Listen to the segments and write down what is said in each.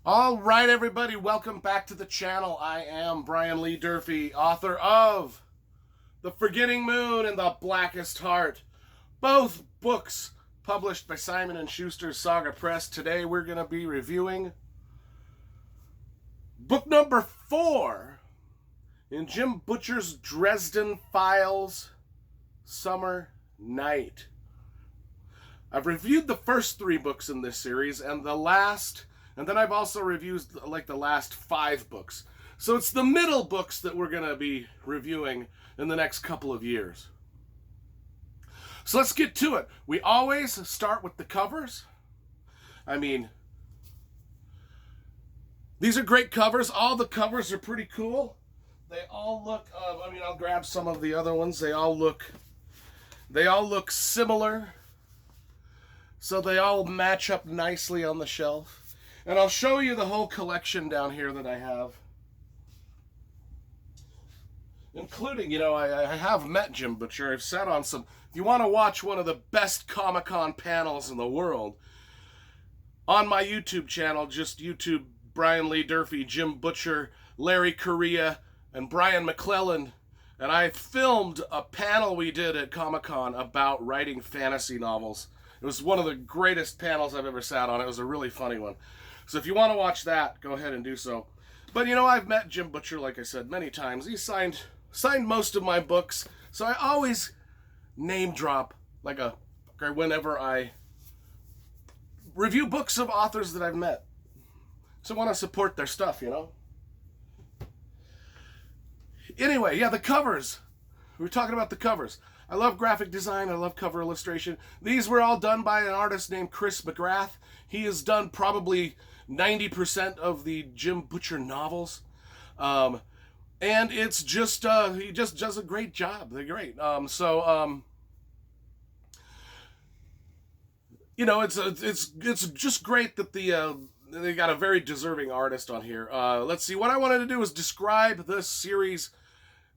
All right, everybody, welcome back to the channel. I am Brian Lee Durfee, author of The Forgetting Moon and The Blackest Heart, both books published by Simon & Schuster's Saga Press. Today we're going to be reviewing book number 4 in Jim Butcher's Dresden Files, Summer Night. I've reviewed the first 3 books in this series, and then I've also reviewed like the last 5 books. So it's the middle books that we're going to be reviewing in the next couple of years. So let's get to it. We always start with the covers. I mean, these are great covers. All the covers are pretty cool. They all look, I'll grab some of the other ones. They all look similar. So they all match up nicely on the shelf. And I'll show you the whole collection down here that I have. Including, I have met Jim Butcher. I've sat on some. If you want to watch one of the best Comic-Con panels in the world, on my YouTube channel, just YouTube Brian Lee Durfee, Jim Butcher, Larry Correia, and Brian McClellan. And I filmed a panel we did at Comic-Con about writing fantasy novels. It was one of the greatest panels I've ever sat on. It was a really funny one. So if you want to watch that, go ahead and do so. But I've met Jim Butcher, like I said, many times. He signed most of my books. So I always name drop whenever I review books of authors that I've met. So I want to support their stuff, Anyway, the covers. We were talking about the covers. I love graphic design. I love cover illustration. These were all done by an artist named Chris McGrath. He has done probably 90% of the Jim Butcher novels. And it's just, he just does a great job. They're great. It's just great that they got a very deserving artist on here. Let's see. What I wanted to do is describe this series.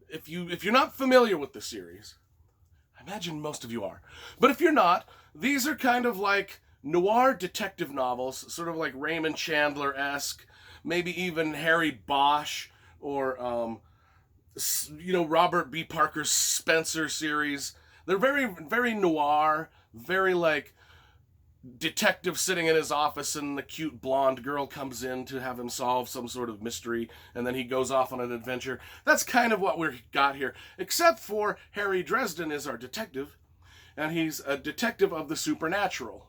If you're not familiar with the series, I imagine most of you are. But if you're not, these are kind of like noir detective novels, sort of like Raymond Chandler-esque, maybe even Harry Bosch or, Robert B. Parker's Spencer series. They're very, very noir, very like detective sitting in his office and the cute blonde girl comes in to have him solve some sort of mystery and then he goes off on an adventure. That's kind of what we've got here, except for Harry Dresden is our detective, and he's a detective of the supernatural.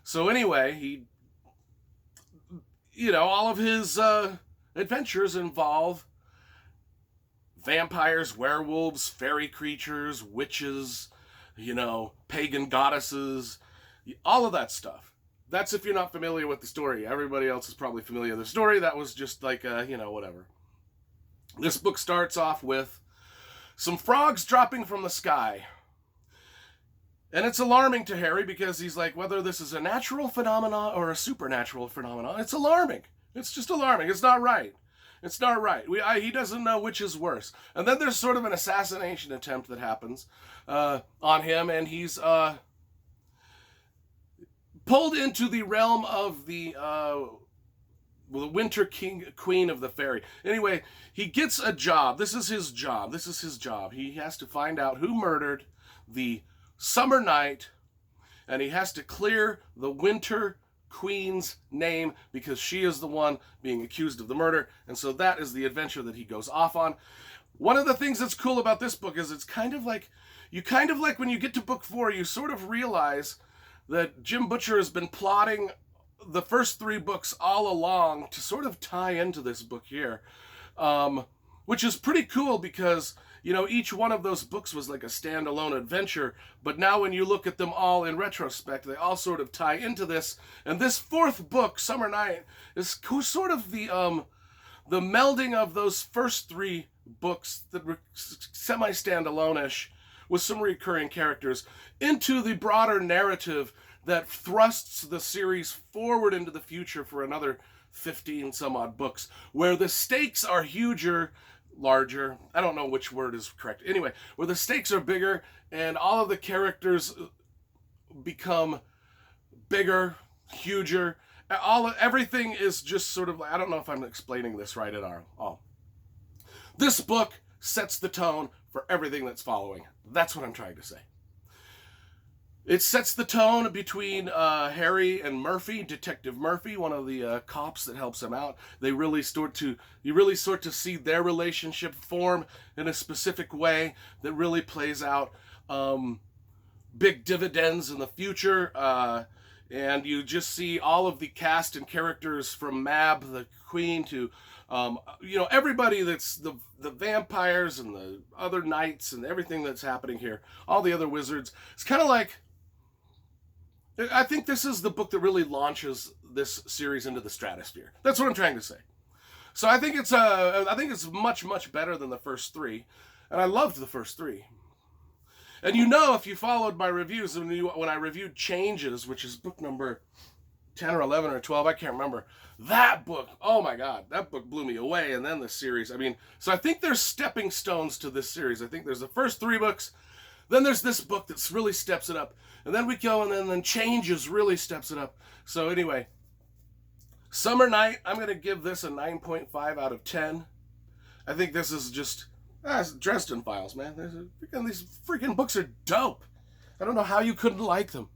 So anyway, all of his adventures involve vampires, werewolves, fairy creatures, witches, pagan goddesses, all of that stuff. That's if you're not familiar with the story. Everybody else is probably familiar with the story. That was just like, whatever. This book starts off with some frogs dropping from the sky. And it's alarming to Harry because he's like, whether this is a natural phenomena or a supernatural phenomenon, it's alarming. It's just alarming. It's not right. It's not right. He doesn't know which is worse. And then there's sort of an assassination attempt that happens on him, and he's pulled into the realm of the Winter Queen of the Fairy. Anyway, he gets a job. This is his job. He has to find out who murdered the Summer Night, and he has to clear the Winter Queen's name because she is the one being accused of the murder. And so that is the adventure that he goes off on. One of the things that's cool about this book is it's kind of like when you get to book 4, you sort of realize that Jim Butcher has been plotting the first 3 books all along to sort of tie into this book here, which is pretty cool because, each one of those books was like a standalone adventure, but now when you look at them all in retrospect, they all sort of tie into this. And this 4th book, Summer Night, is sort of the melding of those first 3 books that were semi-standalone-ish with some recurring characters into the broader narrative that thrusts the series forward into the future for another 15 some odd books, where the stakes are larger, I don't know which word is correct. Anyway, where the stakes are bigger and all of the characters become bigger, huger, Everything is just sort of, I don't know if I'm explaining this right at all. This book sets the tone for everything that's following. That's what I'm trying to say. It sets the tone between Harry and Murphy, Detective Murphy, one of the cops that helps him out. You really start to see their relationship form in a specific way that really plays out big dividends in the future. And you just see all of the cast and characters from Mab, the Queen, to everybody that's the vampires and the other knights and everything that's happening here, all the other wizards. It's kind of like, I think this is the book that really launches this series into the stratosphere. That's what I'm trying to say. So I think it's much, much better than the first three, and I loved the first three. And if you followed my reviews, when I reviewed Changes, which is book number 10 or 11 or 12, I can't remember, that book, oh my God, that book blew me away. And then the series, so I think there's stepping stones to this series. I think there's the first three books, then there's this book that really steps it up, and then we go, and then Changes really steps it up. So anyway, Summer Night, I'm going to give this a 9.5 out of 10. I think this is just Dresden Files, man. These freaking books are dope. I don't know how you couldn't like them.